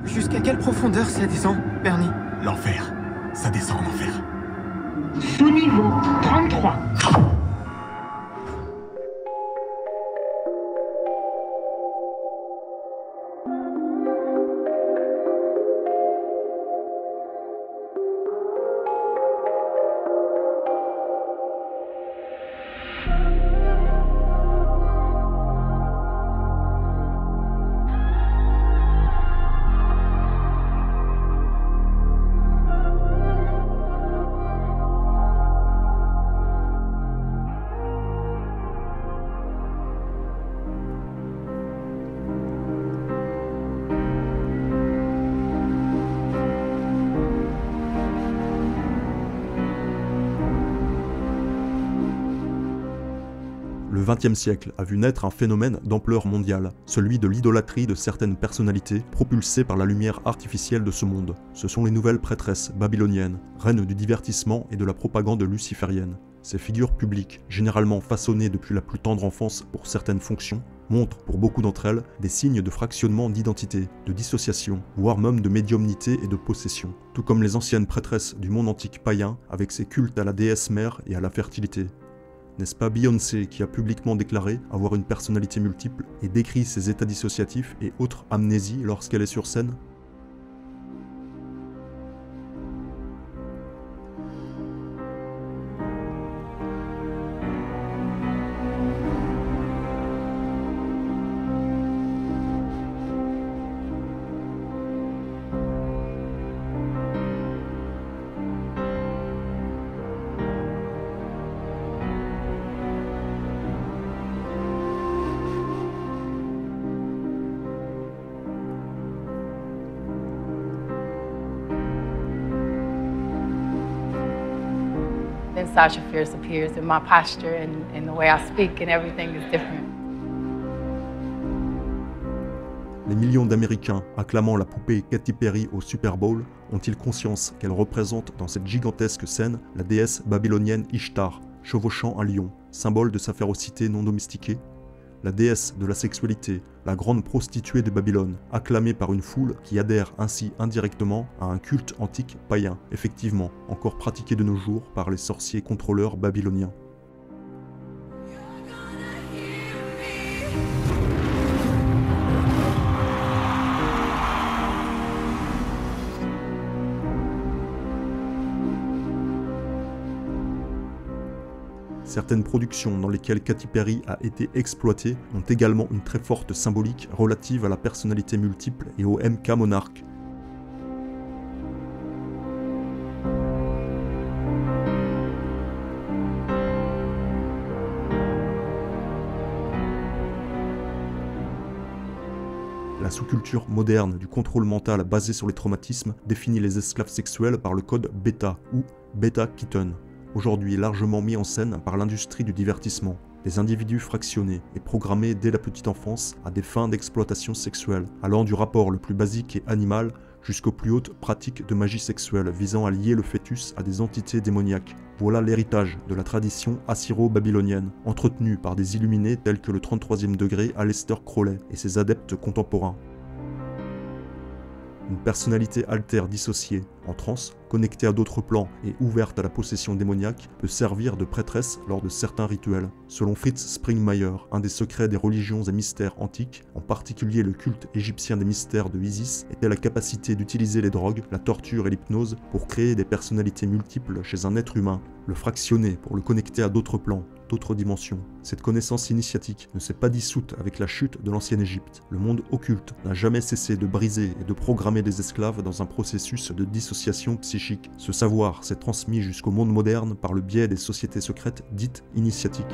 Jusqu'à quelle profondeur ça descend, Bernie? L'enfer. Ça descend en enfer. Sous-niveau 33. Le XXe siècle a vu naître un phénomène d'ampleur mondiale, celui de l'idolâtrie de certaines personnalités propulsées par la lumière artificielle de ce monde. Ce sont les nouvelles prêtresses babyloniennes, reines du divertissement et de la propagande luciférienne. Ces figures publiques, généralement façonnées depuis la plus tendre enfance pour certaines fonctions, montrent, pour beaucoup d'entre elles, des signes de fractionnement d'identité, de dissociation, voire même de médiumnité et de possession, tout comme les anciennes prêtresses du monde antique païen avec ses cultes à la déesse mère et à la fertilité. N'est-ce pas Beyoncé qui a publiquement déclaré avoir une personnalité multiple et décrit ses états dissociatifs et autres amnésies lorsqu'elle est sur scène ? Then Sasha Fierce appears, and my posture and the way I speak and everything is different. Les millions d'Américains acclamant la poupée Katy Perry au Super Bowl ont-ils conscience qu'elle représente dans cette gigantesque scène la déesse babylonienne Ishtar, chevauchant un lion, symbole de sa férocité non domestiquée? La déesse de la sexualité, la grande prostituée de Babylone, acclamée par une foule qui adhère ainsi indirectement à un culte antique païen, effectivement encore pratiqué de nos jours par les sorciers contrôleurs babyloniens. Certaines productions dans lesquelles Katy Perry a été exploitée ont également une très forte symbolique relative à la personnalité multiple et au MK monarque. La sous-culture moderne du contrôle mental basé sur les traumatismes définit les esclaves sexuels par le code bêta ou bêta-keaton, aujourd'hui largement mis en scène par l'industrie du divertissement. Des individus fractionnés et programmés dès la petite enfance à des fins d'exploitation sexuelle, allant du rapport le plus basique et animal jusqu'aux plus hautes pratiques de magie sexuelle visant à lier le fœtus à des entités démoniaques. Voilà l'héritage de la tradition assyro-babylonienne, entretenue par des illuminés tels que le 33e degré Aleister Crowley et ses adeptes contemporains. Une personnalité altère dissociée, en transe, connectée à d'autres plans et ouverte à la possession démoniaque, peut servir de prêtresse lors de certains rituels. Selon Fritz Springmeier, un des secrets des religions et mystères antiques, en particulier le culte égyptien des mystères de Isis, était la capacité d'utiliser les drogues, la torture et l'hypnose pour créer des personnalités multiples chez un être humain, le fractionner pour le connecter à d'autres plans, d'autres dimensions. Cette connaissance initiatique ne s'est pas dissoute avec la chute de l'ancienne Égypte. Le monde occulte n'a jamais cessé de briser et de programmer des esclaves dans un processus de dissociation psychique. Ce savoir s'est transmis jusqu'au monde moderne par le biais des sociétés secrètes dites initiatiques.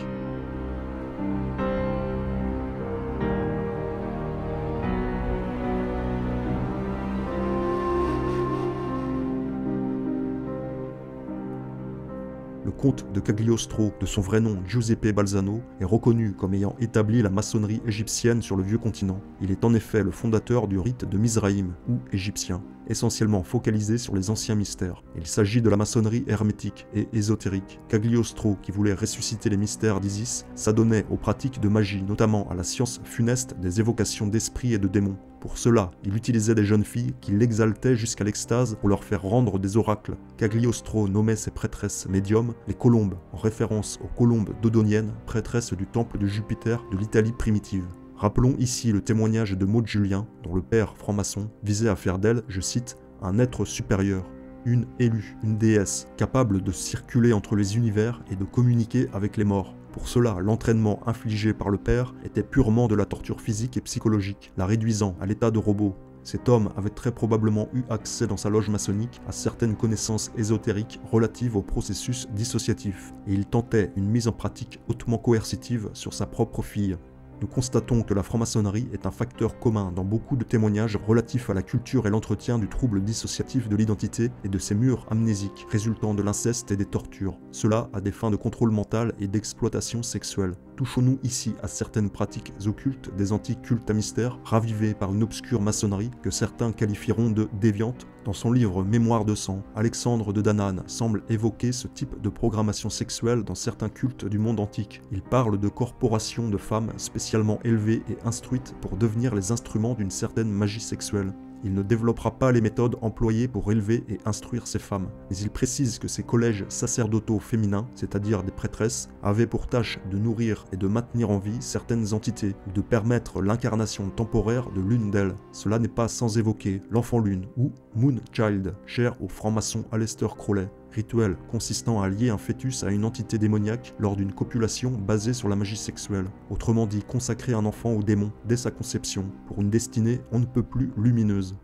Le comte de Cagliostro, de son vrai nom Giuseppe Balzano, est reconnu comme ayant établi la maçonnerie égyptienne sur le vieux continent. Il est en effet le fondateur du rite de Mizraïm, ou égyptien, essentiellement focalisé sur les anciens mystères. Il s'agit de la maçonnerie hermétique et ésotérique. Cagliostro, qui voulait ressusciter les mystères d'Isis, s'adonnait aux pratiques de magie, notamment à la science funeste des évocations d'esprits et de démons. Pour cela, il utilisait des jeunes filles qui l'exaltaient jusqu'à l'extase pour leur faire rendre des oracles. Cagliostro nommait ses prêtresses médiums les colombes, en référence aux colombes dodoniennes, prêtresses du temple de Jupiter de l'Italie primitive. Rappelons ici le témoignage de Maud Julien, dont le père franc-maçon visait à faire d'elle, je cite, un être supérieur, une élue, une déesse, capable de circuler entre les univers et de communiquer avec les morts. Pour cela, l'entraînement infligé par le père était purement de la torture physique et psychologique, la réduisant à l'état de robot. Cet homme avait très probablement eu accès dans sa loge maçonnique à certaines connaissances ésotériques relatives au processus dissociatif, et il tentait une mise en pratique hautement coercitive sur sa propre fille. Nous constatons que la franc-maçonnerie est un facteur commun dans beaucoup de témoignages relatifs à la culture et l'entretien du trouble dissociatif de l'identité et de ses murs amnésiques, résultant de l'inceste et des tortures, cela à des fins de contrôle mental et d'exploitation sexuelle. Touchons-nous ici à certaines pratiques occultes des antiques cultes à mystère, ravivées par une obscure maçonnerie que certains qualifieront de déviante. Dans son livre Mémoire de sang, Alexandre de Danane semble évoquer ce type de programmation sexuelle dans certains cultes du monde antique. Il parle de corporations de femmes spécialement élevées et instruites pour devenir les instruments d'une certaine magie sexuelle. Il ne développera pas les méthodes employées pour élever et instruire ces femmes, mais il précise que ces collèges sacerdotaux féminins, c'est-à-dire des prêtresses, avaient pour tâche de nourrir et de maintenir en vie certaines entités, ou de permettre l'incarnation temporaire de l'une d'elles. Cela n'est pas sans évoquer l'enfant lune, ou Moon Child, cher au franc-maçon Aleister Crowley. Rituel consistant à lier un fœtus à une entité démoniaque lors d'une copulation basée sur la magie sexuelle. Autrement dit, consacrer un enfant au démon dès sa conception, pour une destinée on ne peut plus lumineuse.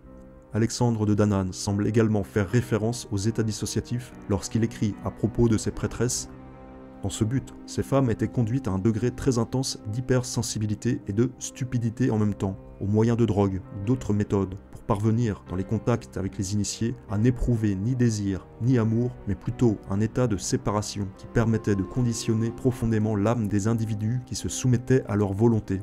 Alexandre de Danane semble également faire référence aux états dissociatifs lorsqu'il écrit à propos de ses prêtresses. Dans ce but, ces femmes étaient conduites à un degré très intense d'hypersensibilité et de stupidité en même temps, au moyen de drogues ou d'autres méthodes, pour parvenir, dans les contacts avec les initiés, à n'éprouver ni désir, ni amour, mais plutôt un état de séparation qui permettait de conditionner profondément l'âme des individus qui se soumettaient à leur volonté.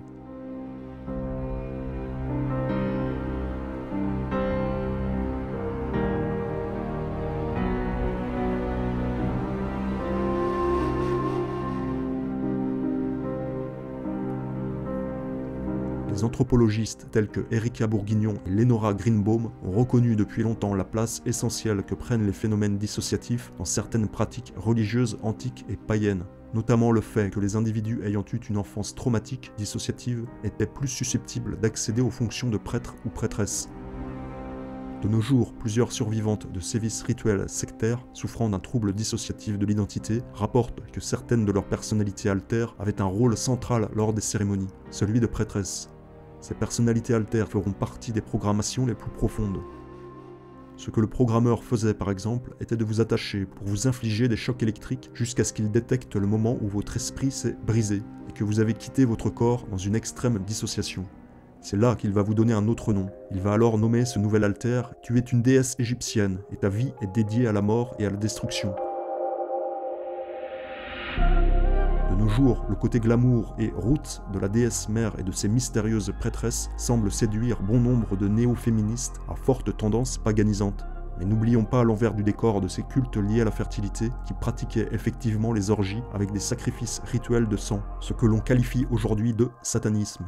Les anthropologistes tels que Erika Bourguignon et Leonora Greenbaum ont reconnu depuis longtemps la place essentielle que prennent les phénomènes dissociatifs dans certaines pratiques religieuses antiques et païennes, notamment le fait que les individus ayant eu une enfance traumatique dissociative étaient plus susceptibles d'accéder aux fonctions de prêtre ou prêtresse. De nos jours, plusieurs survivantes de sévices rituels sectaires souffrant d'un trouble dissociatif de l'identité rapportent que certaines de leurs personnalités altères avaient un rôle central lors des cérémonies, celui de prêtresse. Ces personnalités altères feront partie des programmations les plus profondes. Ce que le programmeur faisait par exemple était de vous attacher pour vous infliger des chocs électriques jusqu'à ce qu'il détecte le moment où votre esprit s'est brisé et que vous avez quitté votre corps dans une extrême dissociation. C'est là qu'il va vous donner un autre nom. Il va alors nommer ce nouvel alter « Tu es une déesse égyptienne et ta vie est dédiée à la mort et à la destruction ». De nos jours, le côté glamour et roots de la déesse mère et de ses mystérieuses prêtresses semble séduire bon nombre de néo-féministes à forte tendance paganisante. Mais n'oublions pas l'envers du décor de ces cultes liés à la fertilité qui pratiquaient effectivement les orgies avec des sacrifices rituels de sang, ce que l'on qualifie aujourd'hui de satanisme.